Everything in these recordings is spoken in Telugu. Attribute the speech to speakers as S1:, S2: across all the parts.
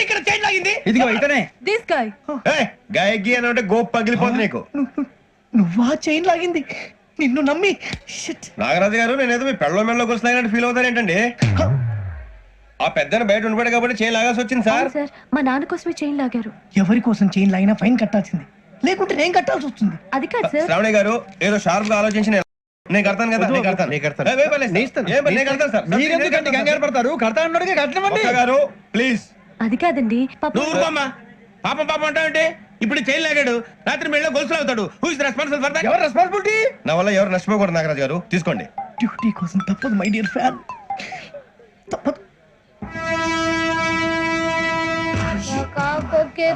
S1: ఇక్కడ చైన్ లాగింది?
S2: ఇదిగో ఇతనే.
S3: This guy.
S1: గాయకి అని అంటే గోప్ పగిలిపోతుంది నీకు.
S4: నువ్వా చైన్ లాగింది? నిన్ను నమ్మి.
S1: నాగరాజు గారు నేనేదో మీ పెళ్ళ మెళ్ళలో కూర్చున్నాయని ఫీల్ అవుతారేంటండి? ఆ పెద్దని బయట ఉండిపోయాడు కాబట్టి చైన్ లాగాల్సి వచ్చింది సార్.
S3: సార్ మా నాన్న కోసమే చైన్ లాగారు.
S4: ఎవరి కోసం చైన్ లాగినా ఫైన్ కట్టాల్సింది, లేకుంటే నేను కట్టాల్సి వస్తుంది.
S3: అది కాదు సార్.
S1: శ్రావణి గారు ఏదో షార్ప్ గా ఆలోచించి నేను కడతాను కదా.
S2: మీరెందుకంటే కంగారు పడతారు? కడతా అన్నాడుగా కట్టమండి
S1: గారు ప్లీజ్.
S3: అది కాదండి
S5: పాపం పాపం అంటావంటే ఇప్పుడు చైన్ లాగాడు, రాత్రి మెళ్ళ గొలుసులు అవుతాడు. Who is responsible for that?
S2: ఎవరు రెస్పాన్సిబిలిటీ?
S1: నా వల్ల ఎవరు నష్టపోకూడదు నాగరాజు గారు, తీసుకోండి.
S4: డ్యూటీ కోసం తప్పదు మై డియర్ ఫ్యాన్, తప్పదు.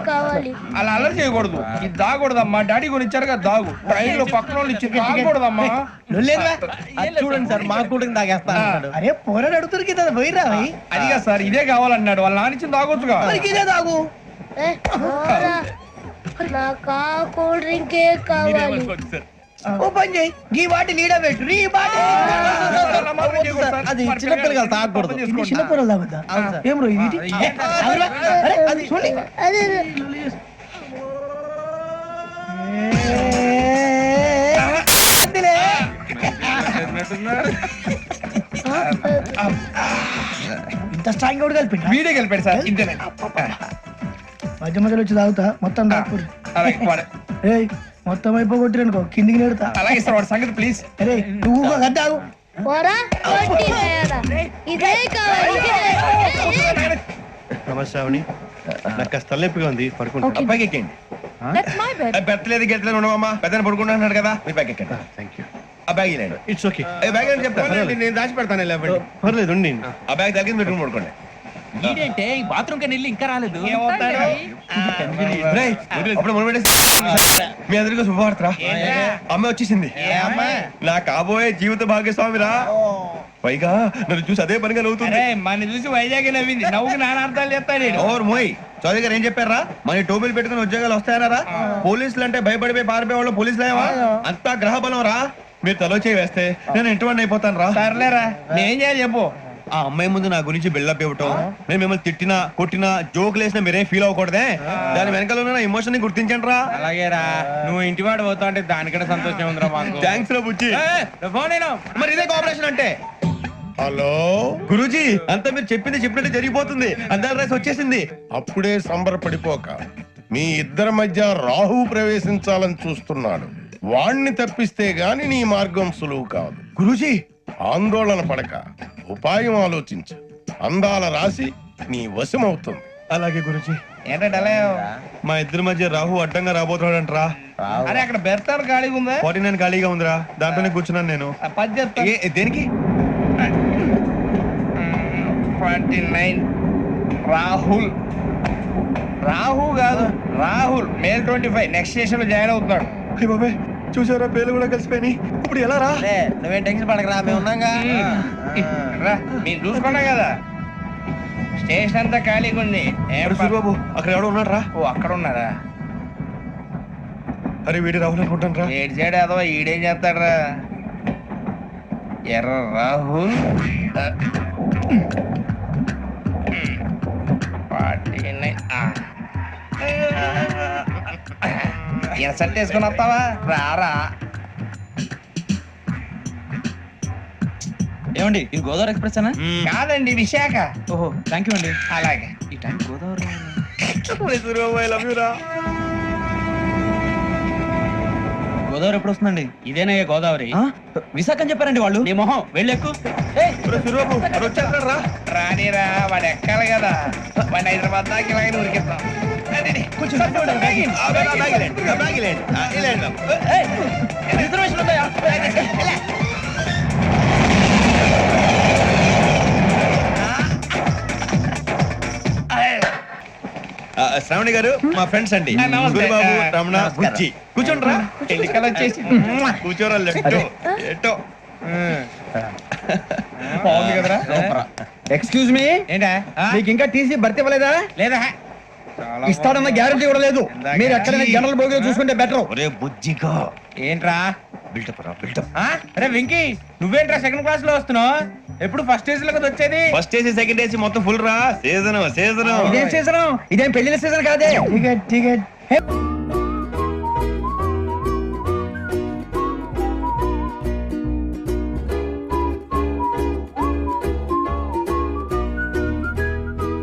S6: కావాలి
S5: అలా అలర్ చేయకూడదు. ఇది దాగకూడదమ్మా. డాడీ కొని ఇచ్చారు కదా దాగు. ట్రైన్ లో పక్కన వాళ్ళు ఇచ్చి దాగకూడదమ్మా.
S2: చూడండి సార్, మా కూడా తాగేస్తాను.
S4: అరే పోరాడు అడుగుతారు కదా, పోయిరా
S5: అదిగా సార్, ఇదే కావాలన్నాడు. వాళ్ళ నాన్న ఇచ్చింది తాగొచ్చుగా.
S4: ఇదే తాగు.
S6: నాకు కూల్ డ్రింకే కావాలి.
S4: ఓ పని చేయి, ఈ బాటి లీడ పెట్టు. ఈ బాటి
S2: అది చిన్నపిల్లలు కదా, తాగకూడదు.
S4: చిన్నపిల్లలు తాగుతా. ఏం రో ఇది? అది చూడండి.
S6: అదే
S4: ఇంత స్ట్రాంగ్ కూడా కలిపి
S5: వీడే గెలిపాడు సార్. ఇంతేనే.
S4: మధ్య మధ్యలో వచ్చి తాగుతా, మొత్తం తాగుతుంది. ఏయ్ మొత్తం అయిపోగొట్టిరనుకో కిందికి నేడుతా.
S5: అలాగే సార్, వాడి సంగతి ప్లీజ్.
S4: అరే నువ్వు గద్దాగు.
S6: పోరా ఇదే కావాలి.
S1: నమస్కారం. నాకు కాస్త తలెప్పిగా ఉంది, పడుకుంటా. అబ్బాయికి ఎక్కండి.
S3: That's my bed.
S1: బెత్తలేదు గెత్తలేదు ఉండవమ్మా. పెద్దని పడుకుంటున్నాడు కదా, మీ బ్యాగ్ ఎక్కండి. Thank you. ఆ బ్యాగ్ ఇలాండి. It's okay. బ్యాగ్ అని చెప్తాను, నేను దాచి పెడతాను. పర్లేదు ఉండి. ఆ బ్యాగ్ తగ్గింది పెట్టుకుని పడుకోండి.
S5: ఏంటంటే బాత్రూమ్ కని వెళ్ళి ఇంకా రాలేదు.
S1: అప్పుడు మీ అందరికీ శుభవార్తరా. అమ్మ వచ్చేసింది. నా కాబోయే జీవిత భాగ్యస్వామిరా. పైగా నన్ను చూసి అదే పనిగా నవ్వుతుంది.
S5: మన చూసి వైజాగ్ నవ్వింది. నవ్వుకి నాన్న అర్థాలు చెప్తాడు.
S1: ఓర్ మోయ్ చౌదరి గారు ఏం చెప్పారా? మన టోబీలు పెట్టుకుని ఉద్యోగాలు వస్తాయన్నారా? పోలీసులు అంటే భయపడిపోయి పారిపోయే వాళ్ళు పోలీసులేవా? అంతా గ్రహ బలం రా. మీరు తలో చేయి వేస్తే నేను ఇంటివాడిని అయిపోతాను రా.
S5: సర్లేరా, నేనేం చేయాలి చెప్పు.
S1: ఆ అమ్మాయి ముందు నా గురించి బిల్డప్ ఇవ్వటం, నేను మిమ్మల్ని తిట్టినా కొట్టినా జోకులు వేసినా మీరేం ఫీల్ అవ్వకూడదే. దాని వెనకాల ఉన్న ఎమోషన్ ని గుర్తించండి రా.
S5: అలాగేరా, నువ్వు ఇంటివాడు పోతా అంటే దానికంటే సంతోషం ఉందిరా మాకు.
S1: థ్యాంక్స్ రా బుజ్జి.
S5: ఫోన్ అయినా
S1: మరి ఇదే కోఆపరేషన్ అంటే.
S7: హలో
S1: గురూజీ, అంతా మీరు చెప్పింది చెప్పినట్టు జరిగిపోతుంది. అందాల రైస్ వచ్చేసింది.
S7: అప్పుడే సంబరపడిపోక. మీ ఇద్దరి మధ్య రాహు ప్రవేశించాలని చూస్తున్నాడు. వాణ్ణి తప్పిస్తే గాని నీ మార్గం సులువు కాదు.
S1: గురూజీ
S7: ఆందోళన పడక, ఉపాయం ఆలోచించు. అందాల రాశి నీ వశమవుతుంది.
S1: అలాగే గురూజీ.
S5: ఏంటంటే
S1: మా ఇద్దరి మధ్య రాహు అడ్డంగా రాబోతున్నాడంట్రా.
S5: అరే అక్కడ బెర్తాను ఖాళీగా ఉందా?
S1: 49 ఖాళీగా ఉందిరా, దాంట్లోనే కూర్చున్నాను నేను. దేనికి?
S5: 49 రాహుల్. రాహు కాదు, రాహుల్. మే 25 నెక్స్ట్ స్టేషన్ లో జాయిన్ అవుతున్నాడు.
S1: అయ్య బాబాయ్, చూసారా పేర్లు కూడా కలిసిపోయి. ఇప్పుడు ఎలా రా?
S2: నువ్వేం టెన్షన్ పడకరా, మేము ఉన్నాగా.
S5: మీరు చూసుకున్నా కదా, స్టేషన్ అంతా ఖాళీగా ఉంది.
S1: బాబు అక్కడ ఎవడో ఉన్నాడు రా.
S5: ఓ అక్కడ ఉన్నారా?
S1: అరే వీడి రాహుల్ అనుకుంటాను రా.
S5: ఏడు సైడ్ అదో ఈడేం చేస్తాడరా? ఎర్ర రాహుల్ 49. సెట్ వేసుకుని వస్తావా? రారా.
S2: ఏమండి, ఇది గోదావరి ఎక్స్ప్రెస్ అనా?
S5: కాదండి, విశాఖ.
S2: ఓహో థ్యాంక్ యూ అండి.
S5: అలాగే.
S2: ఈ టైం గోదావరి గోదావరి ఎప్పుడు వస్తుందండి?
S5: ఇదేనయ్య గోదావరి.
S2: విశాఖ అని చెప్పారండి వాళ్ళు.
S5: నీ మొహం వెళ్ళెక్కు. రానిరా, వాడు ఎక్కాలి కదా. వాడిని హైదరాబాద్ దాకా ఇలాగే ఉరికిద్దాం.
S2: రిజర్వేషన్ ఉంటాయా?
S1: శ్రావణి గారు మా ఫ్రెండ్స్ అండి. గురుబాబు, రమణ, బుజ్జి. కూర్చోండి రా.
S5: ఎన్నికలు వచ్చేసి
S1: కూర్చోరా. లెట్టో ఎట్టో
S5: బాగుంది కదరా.
S2: ఎక్స్క్యూజ్ మీ,
S5: ఏంటా?
S2: మీకు ఇంకా టీసీ భర్తీ ఇవ్వలేదా?
S5: లేదా?
S2: ఇస్తాడన్న గ్యారంటీ కూడా లేదు. మీరు ఎక్కడైనా జనరల్ బోగిలో చూసుకుంటే బెటర్.
S1: ఒరే బుజ్జిగా,
S5: ఏంట్రా
S1: బిల్డప్ రా బిల్డప్.
S5: అరే వెంకీ, నువ్వేంట్రా సెకండ్ క్లాస్ లో వస్తున్నావు? ఎప్పుడు ఫస్ట్ ఏజ్ లో కదా వచ్చేది.
S1: ఫస్ట్ ఏసీ సెకండ్ ఏసీ మొత్తం ఫుల్ రా. సీజన్
S2: ఇదేం సీజన్? ఇదేం పెళ్లిన సీజన్ కాదే.
S4: Ticket ticket